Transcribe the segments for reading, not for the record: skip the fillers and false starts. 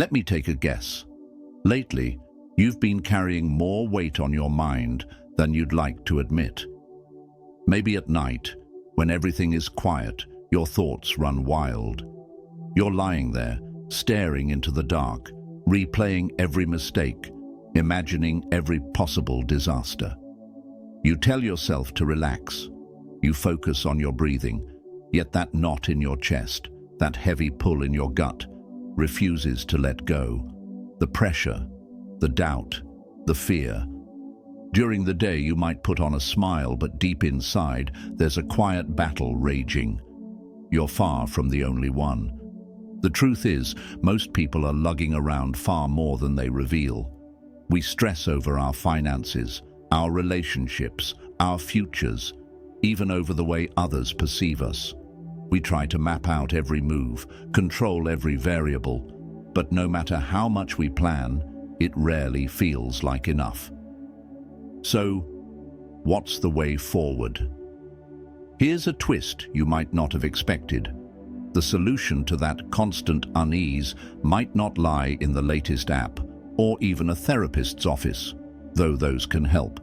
Let me take a guess. Lately, you've been carrying more weight on your mind than you'd like to admit. Maybe at night, when everything is quiet, your thoughts run wild. You're lying there, staring into the dark, replaying every mistake, imagining every possible disaster. You tell yourself to relax. You focus on your breathing, yet that knot in your chest, that heavy pull in your gut, refuses to let go. The pressure, the doubt, the fear. During the day, you might put on a smile, but deep inside, there's a quiet battle raging. You're far from the only one. The truth is, most people are lugging around far more than they reveal. We stress over our finances, our relationships, our futures, even over the way others perceive us. We try to map out every move, control every variable, but no matter how much we plan, it rarely feels like enough. So, what's the way forward? Here's a twist you might not have expected. The solution to that constant unease might not lie in the latest app or even a therapist's office, though those can help,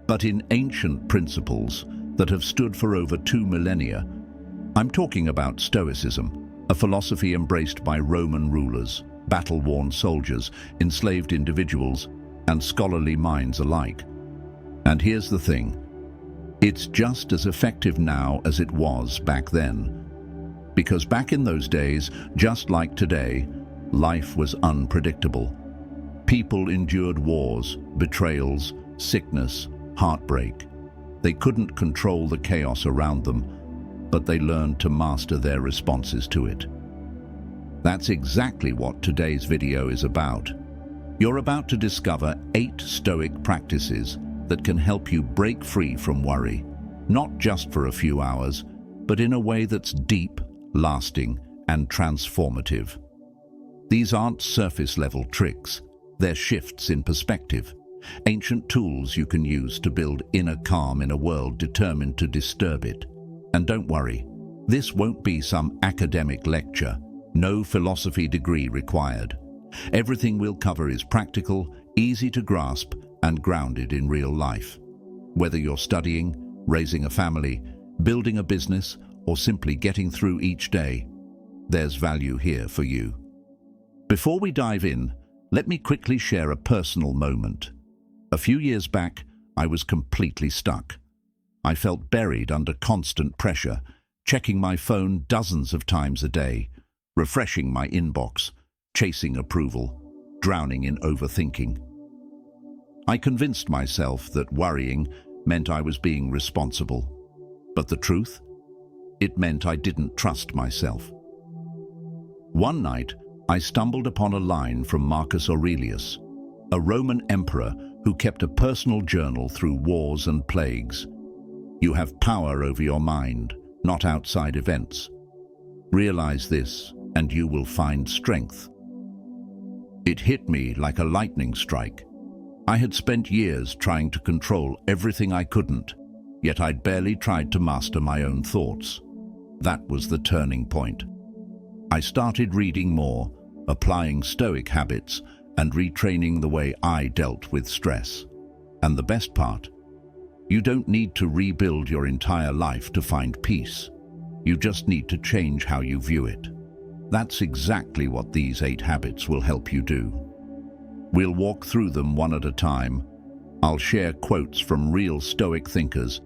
but in ancient principles that have stood for over 2 millennia. I'm talking about Stoicism, a philosophy embraced by Roman rulers, battle-worn soldiers, enslaved individuals, and scholarly minds alike. And here's the thing. It's just as effective now as it was back then. Because back in those days, just like today, life was unpredictable. People endured wars, betrayals, sickness, heartbreak. They couldn't control the chaos around them, but they learned to master their responses to it. That's exactly what today's video is about. You're about to discover 8 Stoic practices that can help you break free from worry, not just for a few hours, but in a way that's deep, lasting, and transformative. These aren't surface-level tricks, they're shifts in perspective, ancient tools you can use to build inner calm in a world determined to disturb it. And don't worry, this won't be some academic lecture, no philosophy degree required. Everything we'll cover is practical, easy to grasp, and grounded in real life. Whether you're studying, raising a family, building a business, or simply getting through each day, there's value here for you. Before we dive in, let me quickly share a personal moment. A few years back, I was completely stuck. I felt buried under constant pressure, checking my phone dozens of times a day, refreshing my inbox, chasing approval, drowning in overthinking. I convinced myself that worrying meant I was being responsible. But the truth? It meant I didn't trust myself. One night, I stumbled upon a line from Marcus Aurelius, a Roman emperor who kept a personal journal through wars and plagues. You have power over your mind, not outside events. Realize this, and you will find strength. It hit me like a lightning strike. I had spent years trying to control everything I couldn't, yet I'd barely tried to master my own thoughts. That was the turning point. I started reading more, applying Stoic habits, and retraining the way I dealt with stress. And the best part, you don't need to rebuild your entire life to find peace. You just need to change how you view it. That's exactly what these 8 habits will help you do. We'll walk through them one at a time. I'll share quotes from real Stoic thinkers,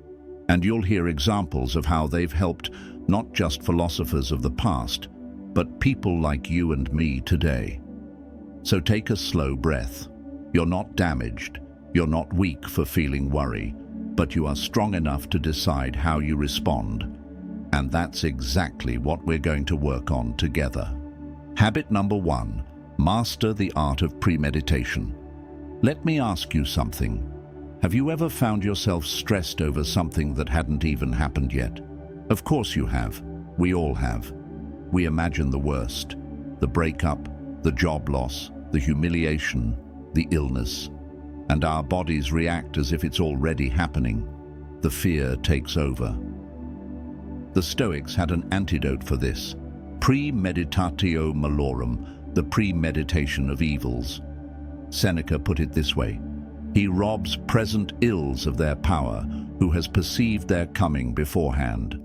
and you'll hear examples of how they've helped not just philosophers of the past, but people like you and me today. So take a slow breath. You're not damaged. You're not weak for feeling worry, but you are strong enough to decide how you respond. And that's exactly what we're going to work on together. Habit number 1, master the art of premeditation. Let me ask you something. Have you ever found yourself stressed over something that hadn't even happened yet? Of course you have. We all have. We imagine the worst. The breakup, the job loss, the humiliation, the illness. And our bodies react as if it's already happening. The fear takes over. The Stoics had an antidote for this, premeditatio malorum, the Premeditation of Evils. Seneca put it this way: he robs present ills of their power, who has perceived their coming beforehand.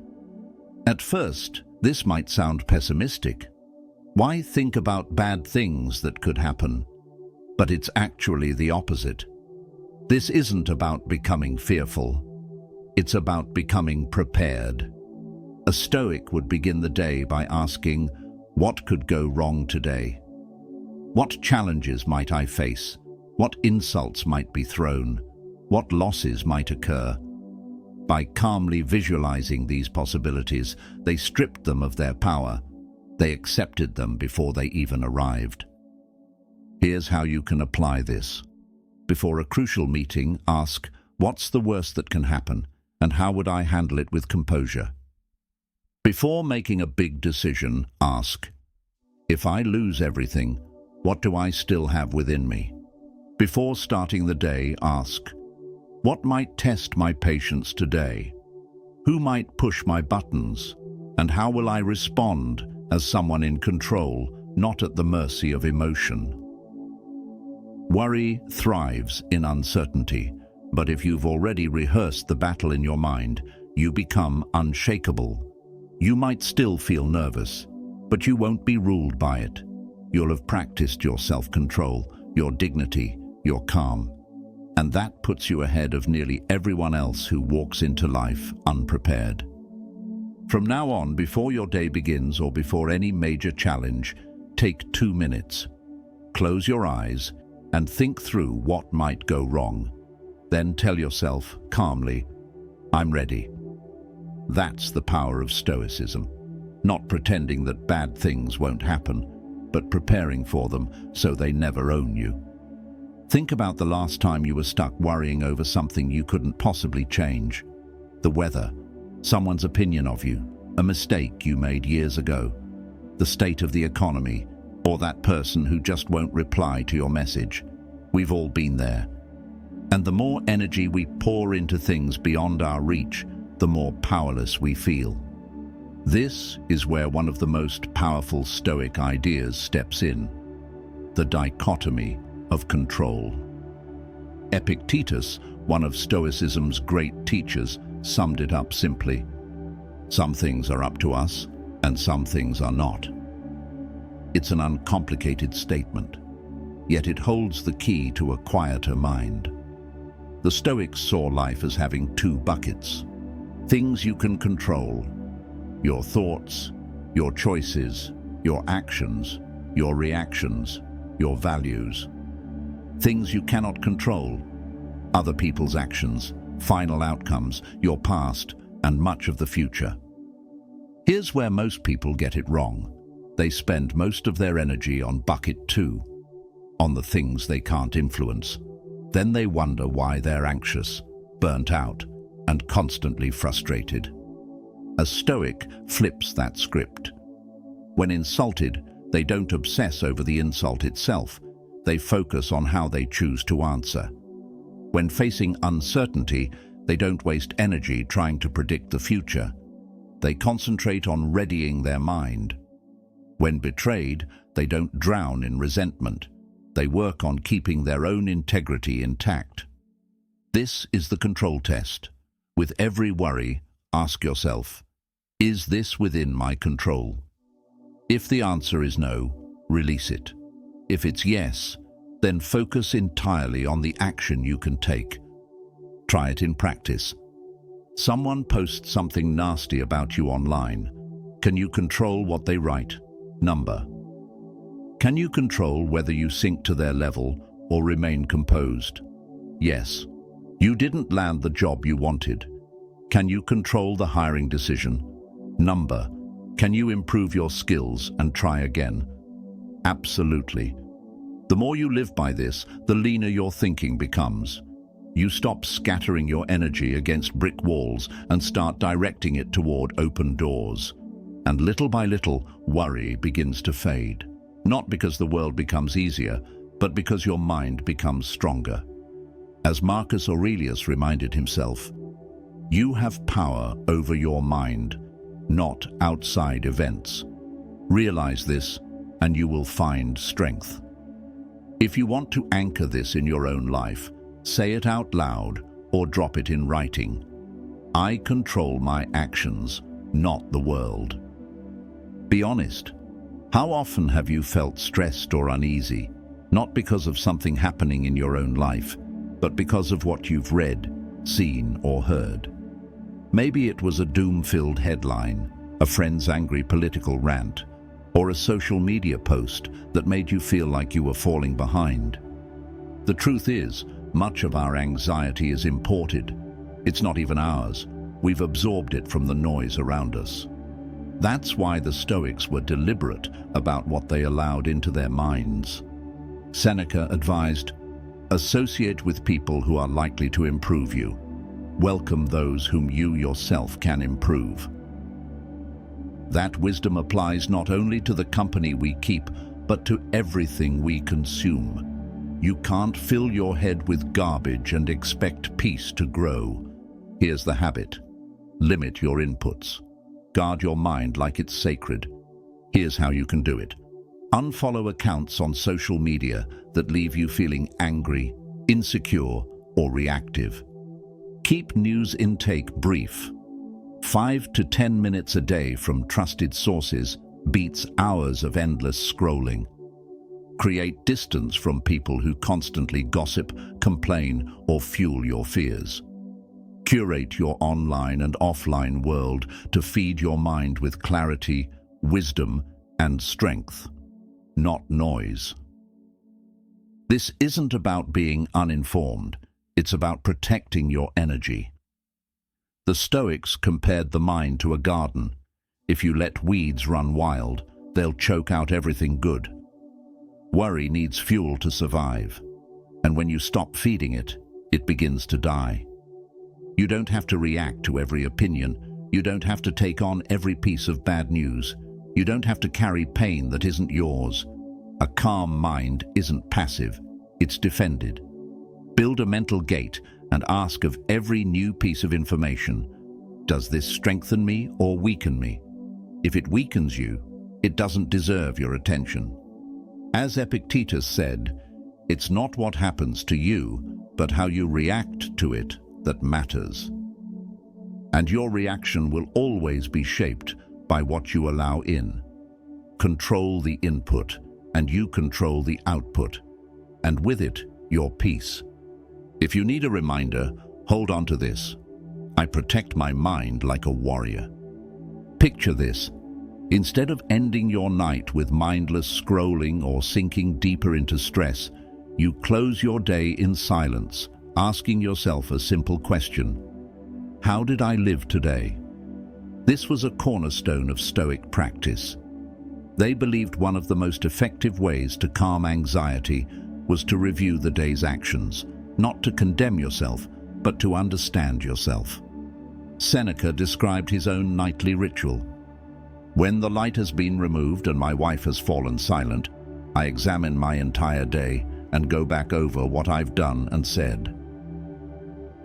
At first, this might sound pessimistic. Why think about bad things that could happen? But it's actually the opposite. This isn't about becoming fearful. It's about becoming prepared. A Stoic would begin the day by asking, what could go wrong today? What challenges might I face? What insults might be thrown? What losses might occur? By calmly visualizing these possibilities, they stripped them of their power. They accepted them before they even arrived. Here's how you can apply this. Before a crucial meeting, ask, what's the worst that can happen, and how would I handle it with composure? Before making a big decision, ask, if I lose everything, what do I still have within me? Before starting the day, ask, what might test my patience today? Who might push my buttons? And how will I respond as someone in control, not at the mercy of emotion? Worry thrives in uncertainty, but if you've already rehearsed the battle in your mind, you become unshakable. You might still feel nervous, but you won't be ruled by it. You'll have practiced your self-control, your dignity, your calm. And that puts you ahead of nearly everyone else who walks into life unprepared. From now on, before your day begins or before any major challenge, take 2 minutes. Close your eyes and think through what might go wrong. Then tell yourself calmly, I'm ready. That's the power of Stoicism. Not pretending that bad things won't happen, but preparing for them so they never own you. Think about the last time you were stuck worrying over something you couldn't possibly change. The weather, someone's opinion of you, a mistake you made years ago, the state of the economy, or that person who just won't reply to your message. We've all been there. And the more energy we pour into things beyond our reach, the more powerless we feel. This is where one of the most powerful Stoic ideas steps in: the dichotomy of control. Epictetus, one of Stoicism's great teachers, summed it up simply: some things are up to us, and some things are not. It's an uncomplicated statement, yet it holds the key to a quieter mind. The Stoics saw life as having 2 buckets: things you can control, your thoughts, your choices, your actions, your reactions, your values. Things you cannot control, other people's actions, final outcomes, your past, and much of the future. Here's where most people get it wrong. They spend most of their energy on bucket 2, on the things they can't influence. Then they wonder why they're anxious, burnt out, and constantly frustrated. A Stoic flips that script. When insulted, they don't obsess over the insult itself. They focus on how they choose to answer. When facing uncertainty, they don't waste energy trying to predict the future. They concentrate on readying their mind. When betrayed, they don't drown in resentment. They work on keeping their own integrity intact. This is the control test. With every worry, ask yourself, is this within my control? If the answer is no, release it. If it's yes, then focus entirely on the action you can take. Try it in practice. Someone posts something nasty about you online. Can you control what they write? Number. Can you control whether you sink to their level or remain composed? Yes. You didn't land the job you wanted. Can you control the hiring decision? Number. Can you improve your skills and try again? Absolutely. The more you live by this, the leaner your thinking becomes. You stop scattering your energy against brick walls and start directing it toward open doors. And little by little, worry begins to fade. Not because the world becomes easier, but because your mind becomes stronger. As Marcus Aurelius reminded himself, you have power over your mind, not outside events. Realize this, and you will find strength. If you want to anchor this in your own life, say it out loud or drop it in writing. I control my actions, not the world. Be honest. How often have you felt stressed or uneasy, not because of something happening in your own life, but because of what you've read, seen, or heard? Maybe it was a doom-filled headline, a friend's angry political rant, or a social media post that made you feel like you were falling behind. The truth is, much of our anxiety is imported. It's not even ours. We've absorbed it from the noise around us. That's why the Stoics were deliberate about what they allowed into their minds. Seneca advised, "Associate with people who are likely to improve you. Welcome those whom you yourself can improve." That wisdom applies not only to the company we keep, but to everything we consume. You can't fill your head with garbage and expect peace to grow. Here's the habit. Limit your inputs. Guard your mind like it's sacred. Here's how you can do it. Unfollow accounts on social media that leave you feeling angry, insecure, or reactive. Keep news intake brief. 5 to 10 minutes a day from trusted sources beats hours of endless scrolling. Create distance from people who constantly gossip, complain, or fuel your fears. Curate your online and offline world to feed your mind with clarity, wisdom, and strength, not noise. This isn't about being uninformed. It's about protecting your energy. The Stoics compared the mind to a garden. If you let weeds run wild, they'll choke out everything good. Worry needs fuel to survive, and when you stop feeding it, it begins to die. You don't have to react to every opinion. You don't have to take on every piece of bad news. You don't have to carry pain that isn't yours. A calm mind isn't passive, it's defended. Build a mental gate and ask of every new piece of information, does this strengthen me or weaken me? If it weakens you, it doesn't deserve your attention. As Epictetus said, it's not what happens to you, but how you react to it that matters. And your reaction will always be shaped by what you allow in. Control the input, and you control the output, and with it, your peace. If you need a reminder, hold on to this. I protect my mind like a warrior. Picture this. Instead of ending your night with mindless scrolling or sinking deeper into stress, you close your day in silence, asking yourself a simple question. How did I live today? This was a cornerstone of Stoic practice. They believed one of the most effective ways to calm anxiety was to review the day's actions, not to condemn yourself, but to understand yourself. Seneca described his own nightly ritual. When the light has been removed and my wife has fallen silent, I examine my entire day and go back over what I've done and said.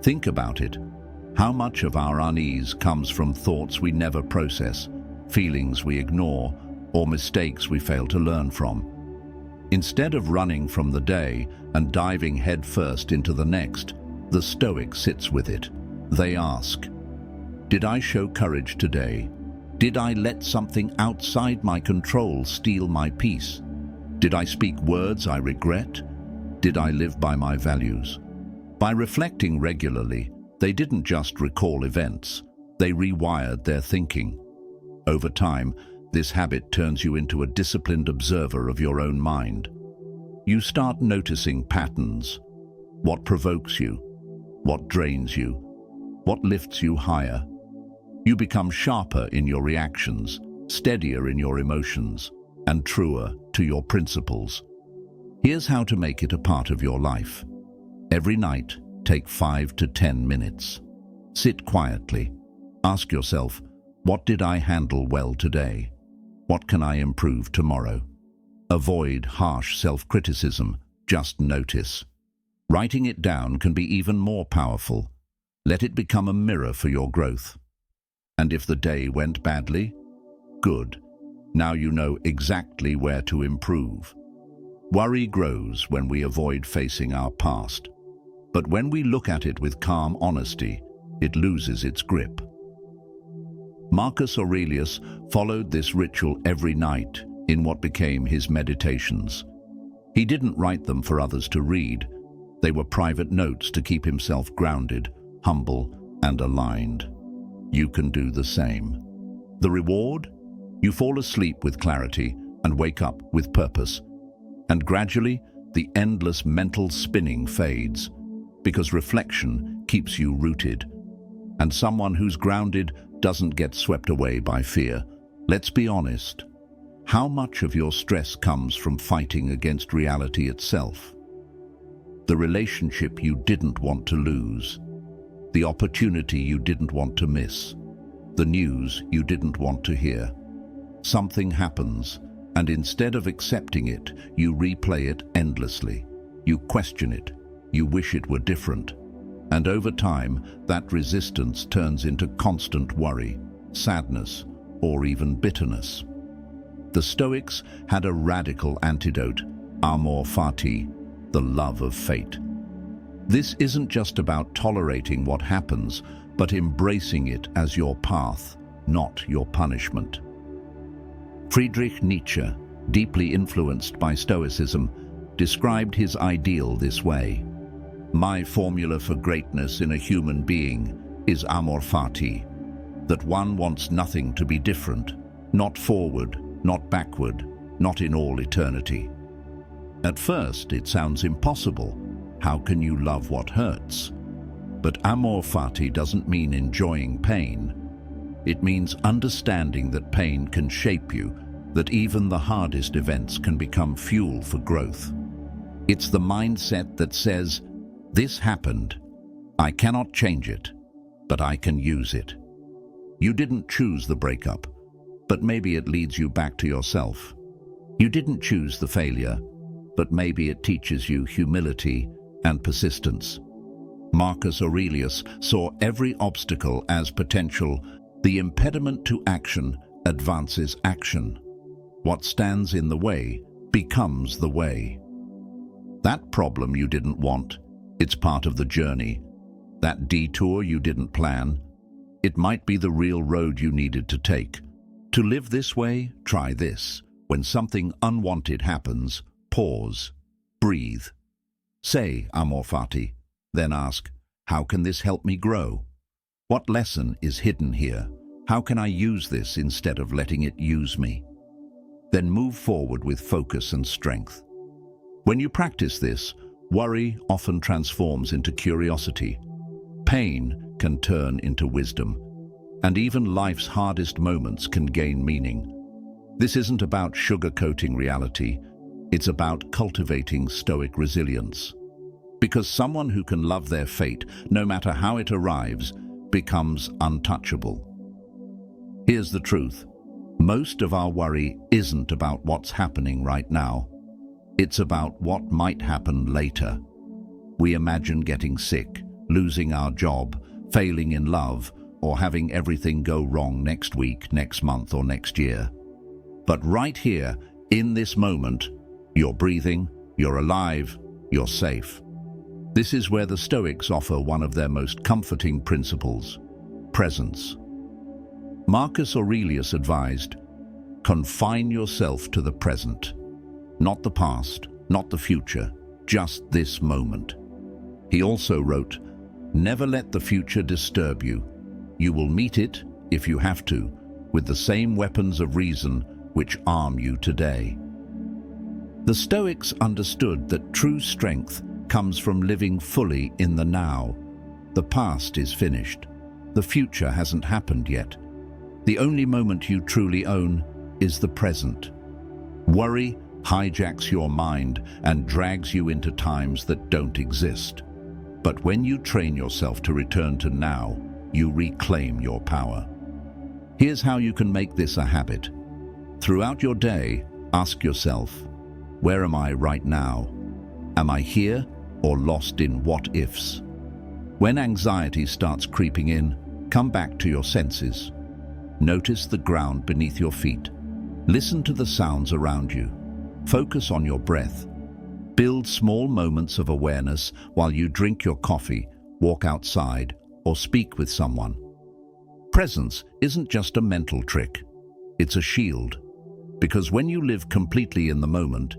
Think about it. How much of our unease comes from thoughts we never process, feelings we ignore, or mistakes we fail to learn from? Instead of running from the day and diving headfirst into the next, the Stoic sits with it. They ask, did I show courage today? Did I let something outside my control steal my peace? Did I speak words I regret? Did I live by my values? By reflecting regularly, they didn't just recall events, they rewired their thinking. Over time, this habit turns you into a disciplined observer of your own mind. You start noticing patterns. What provokes you? What drains you? What lifts you higher? You become sharper in your reactions, steadier in your emotions, and truer to your principles. Here's how to make it a part of your life. Every night, take 5 to 10 minutes. Sit quietly. Ask yourself, what did I handle well today? What can I improve tomorrow? Avoid harsh self-criticism. Just notice. Writing it down can be even more powerful. Let it become a mirror for your growth. And if the day went badly, good. Now you know exactly where to improve. Worry grows when we avoid facing our past. But when we look at it with calm honesty, it loses its grip. Marcus Aurelius followed this ritual every night in what became his meditations. He didn't write them for others to read. They were private notes to keep himself grounded, humble, and aligned. You can do the same. The reward? You fall asleep with clarity and wake up with purpose. And gradually, the endless mental spinning fades, because reflection keeps you rooted. And someone who's grounded doesn't get swept away by fear. Let's be honest. How much of your stress comes from fighting against reality itself? The relationship you didn't want to lose, the opportunity you didn't want to miss, the news you didn't want to hear. Something happens, and instead of accepting it, you replay it endlessly. You question it. You wish it were different. And over time, that resistance turns into constant worry, sadness, or even bitterness. The Stoics had a radical antidote, amor fati, the love of fate. This isn't just about tolerating what happens, but embracing it as your path, not your punishment. Friedrich Nietzsche, deeply influenced by Stoicism, described his ideal this way. My formula for greatness in a human being is amor fati, that one wants nothing to be different, not forward, not backward, not in all eternity. At first, it sounds impossible. How can you love what hurts? But amor fati doesn't mean enjoying pain. It means understanding that pain can shape you, that even the hardest events can become fuel for growth. It's the mindset that says, this happened. I cannot change it, but I can use it. You didn't choose the breakup, but maybe it leads you back to yourself. You didn't choose the failure, but maybe it teaches you humility and persistence. Marcus Aurelius saw every obstacle as potential. The impediment to action advances action. What stands in the way becomes the way. That problem you didn't want, it's part of the journey. That detour you didn't plan, it might be the real road you needed to take. To live this way, try this. When something unwanted happens, pause, breathe. Say amor fati, then ask, how can this help me grow? What lesson is hidden here? How can I use this instead of letting it use me? Then move forward with focus and strength. When you practice this, worry often transforms into curiosity. Pain can turn into wisdom. And even life's hardest moments can gain meaning. This isn't about sugarcoating reality. It's about cultivating stoic resilience. Because someone who can love their fate, no matter how it arrives, becomes untouchable. Here's the truth. Most of our worry isn't about what's happening right now. It's about what might happen later. We imagine getting sick, losing our job, failing in love, or having everything go wrong next week, next month, or next year. But right here, in this moment, you're breathing, you're alive, you're safe. This is where the Stoics offer one of their most comforting principles: presence. Marcus Aurelius advised, confine yourself to the present. Not the past, not the future, just this moment. He also wrote, never let the future disturb you. You will meet it, if you have to, with the same weapons of reason which arm you today. The Stoics understood that true strength comes from living fully in the now. The past is finished. The future hasn't happened yet. The only moment you truly own is the present. Worry hijacks your mind and drags you into times that don't exist. But when you train yourself to return to now, you reclaim your power. Here's how you can make this a habit. Throughout your day, ask yourself, where am I right now? Am I here or lost in what-ifs? When anxiety starts creeping in, come back to your senses. Notice the ground beneath your feet. Listen to the sounds around you. Focus on your breath. Build small moments of awareness while you drink your coffee, walk outside, or speak with someone. Presence isn't just a mental trick. It's a shield. Because when you live completely in the moment,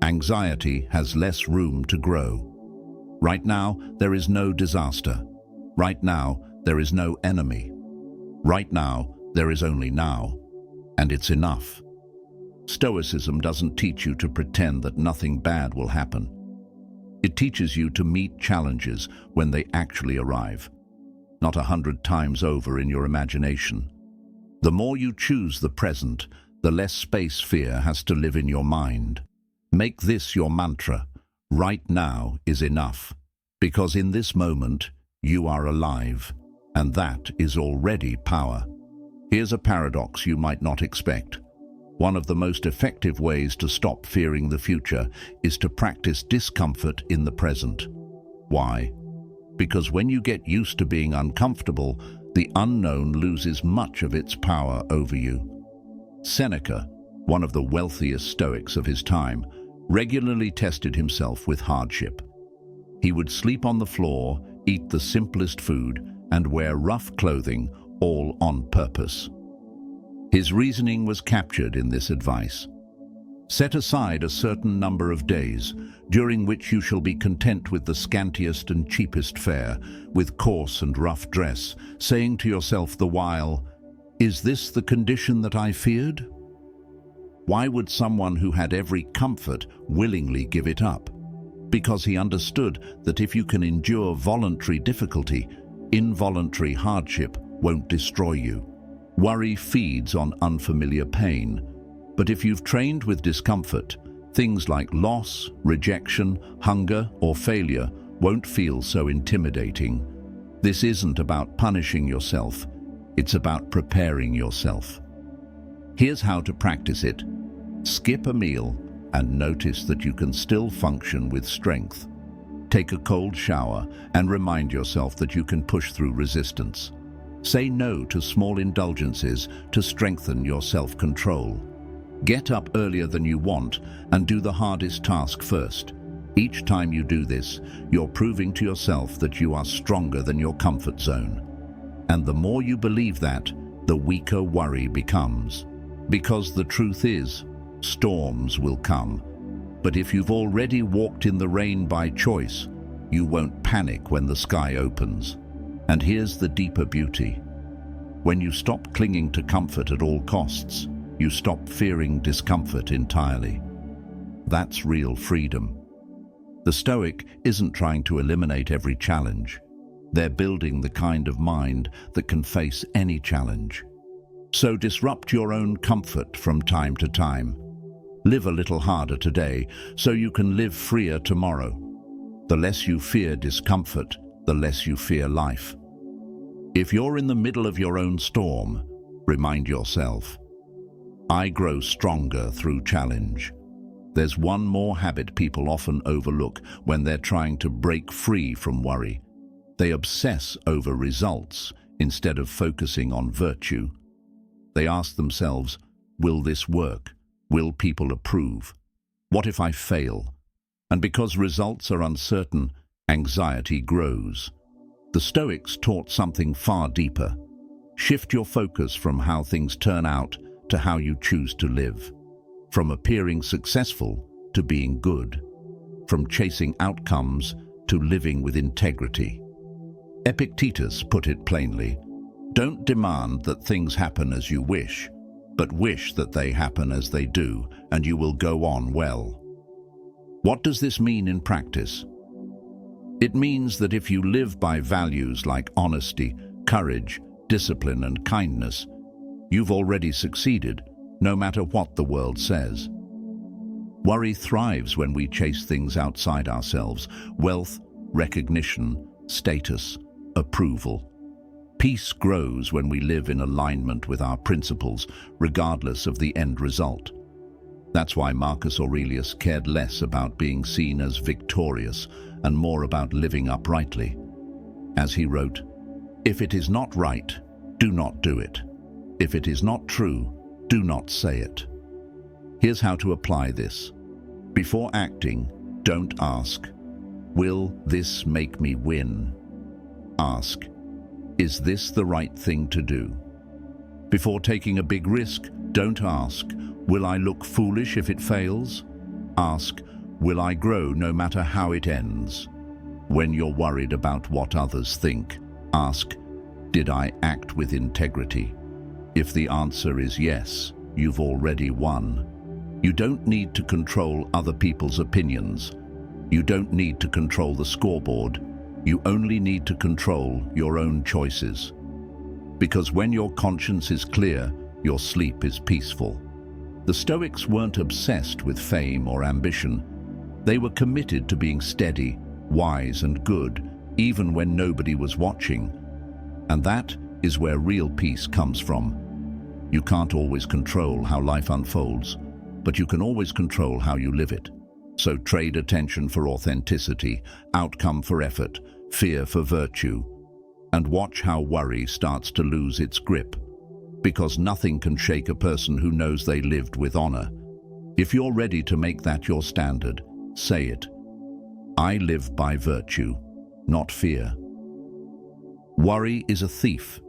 anxiety has less room to grow. Right now, there is no disaster. Right now, there is no enemy. Right now, there is only now. And it's enough. Stoicism doesn't teach you to pretend that nothing bad will happen. It teaches you to meet challenges when they actually arrive, not 100 times over in your imagination. The more you choose the present, the less space fear has to live in your mind. Make this your mantra. Right now is enough. Because in this moment, you are alive, and that is already power. Here's a paradox you might not expect. One of the most effective ways to stop fearing the future is to practice discomfort in the present. Why? Because when you get used to being uncomfortable, the unknown loses much of its power over you. Seneca, one of the wealthiest Stoics of his time, regularly tested himself with hardship. He would sleep on the floor, eat the simplest food, and wear rough clothing, all on purpose. His reasoning was captured in this advice. Set aside a certain number of days, during which you shall be content with the scantiest and cheapest fare, with coarse and rough dress, saying to yourself the while, "Is this the condition that I feared?" Why would someone who had every comfort willingly give it up? Because he understood that if you can endure voluntary difficulty, involuntary hardship won't destroy you. Worry feeds on unfamiliar pain, but if you've trained with discomfort, things like loss, rejection, hunger, or failure won't feel so intimidating. This isn't about punishing yourself, it's about preparing yourself. Here's how to practice it. Skip a meal and notice that you can still function with strength. Take a cold shower and remind yourself that you can push through resistance. Say no to small indulgences to strengthen your self-control. Get up earlier than you want and do the hardest task first. Each time you do this, you're proving to yourself that you are stronger than your comfort zone. And the more you believe that, the weaker worry becomes. Because the truth is, storms will come. But if you've already walked in the rain by choice, you won't panic when the sky opens. And here's the deeper beauty. When you stop clinging to comfort at all costs, you stop fearing discomfort entirely. That's real freedom. The Stoic isn't trying to eliminate every challenge. They're building the kind of mind that can face any challenge. So disrupt your own comfort from time to time. Live a little harder today so you can live freer tomorrow. The less you fear discomfort, the less you fear life. If you're in the middle of your own storm, remind yourself, I grow stronger through challenge. There's one more habit people often overlook when they're trying to break free from worry. They obsess over results instead of focusing on virtue. They ask themselves, will this work? Will people approve? What if I fail? And because results are uncertain, anxiety grows. The Stoics taught something far deeper. Shift your focus from how things turn out to how you choose to live. From appearing successful to being good. From chasing outcomes to living with integrity. Epictetus put it plainly, don't demand that things happen as you wish, but wish that they happen as they do, and you will go on well. What does this mean in practice? It means that if you live by values like honesty, courage, discipline, and kindness, you've already succeeded, no matter what the world says. Worry thrives when we chase things outside ourselves: wealth, recognition, status, approval. Peace grows when we live in alignment with our principles, regardless of the end result. That's why Marcus Aurelius cared less about being seen as victorious and more about living uprightly. As he wrote, "If it is not right, do not do it. If it is not true, do not say it." Here's how to apply this. Before acting, don't ask, "Will this make me win?" Ask, "Is this the right thing to do?" Before taking a big risk, don't ask, "Will I look foolish if it fails?" Ask, "Will I grow no matter how it ends?" When you're worried about what others think, ask, "Did I act with integrity?" If the answer is yes, you've already won. You don't need to control other people's opinions. You don't need to control the scoreboard. You only need to control your own choices. Because when your conscience is clear, your sleep is peaceful. The Stoics weren't obsessed with fame or ambition. They were committed to being steady, wise and good, even when nobody was watching. And that is where real peace comes from. You can't always control how life unfolds, but you can always control how you live it. So trade attention for authenticity, outcome for effort, fear for virtue, and watch how worry starts to lose its grip. Because nothing can shake a person who knows they lived with honor. If you're ready to make that your standard, say it. I live by virtue, not fear. Worry is a thief.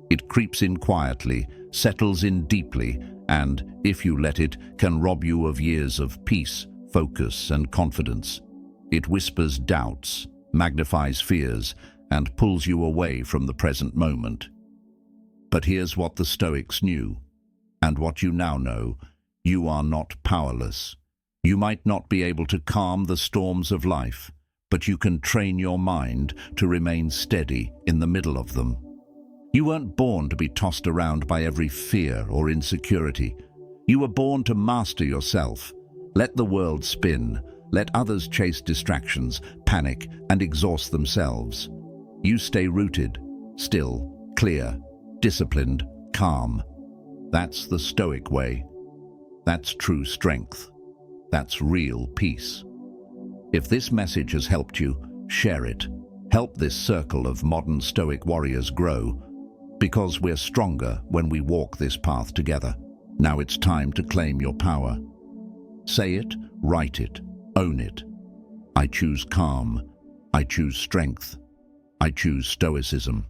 It creeps in quietly, settles in deeply, and, if you let it, can rob you of years of peace, focus, and confidence. It whispers doubts, magnifies fears, and pulls you away from the present moment. But here's what the Stoics knew, and what you now know: you are not powerless. You might not be able to calm the storms of life, but you can train your mind to remain steady in the middle of them. You weren't born to be tossed around by every fear or insecurity. You were born to master yourself. Let the world spin. Let others chase distractions, panic, and exhaust themselves. You stay rooted, still, clear, disciplined, calm. That's the Stoic way. That's true strength. That's real peace. If this message has helped you, share it. Help this circle of modern Stoic warriors grow, because we're stronger when we walk this path together. Now it's time to claim your power. Say it, write it, own it. I choose calm. I choose strength. I choose Stoicism.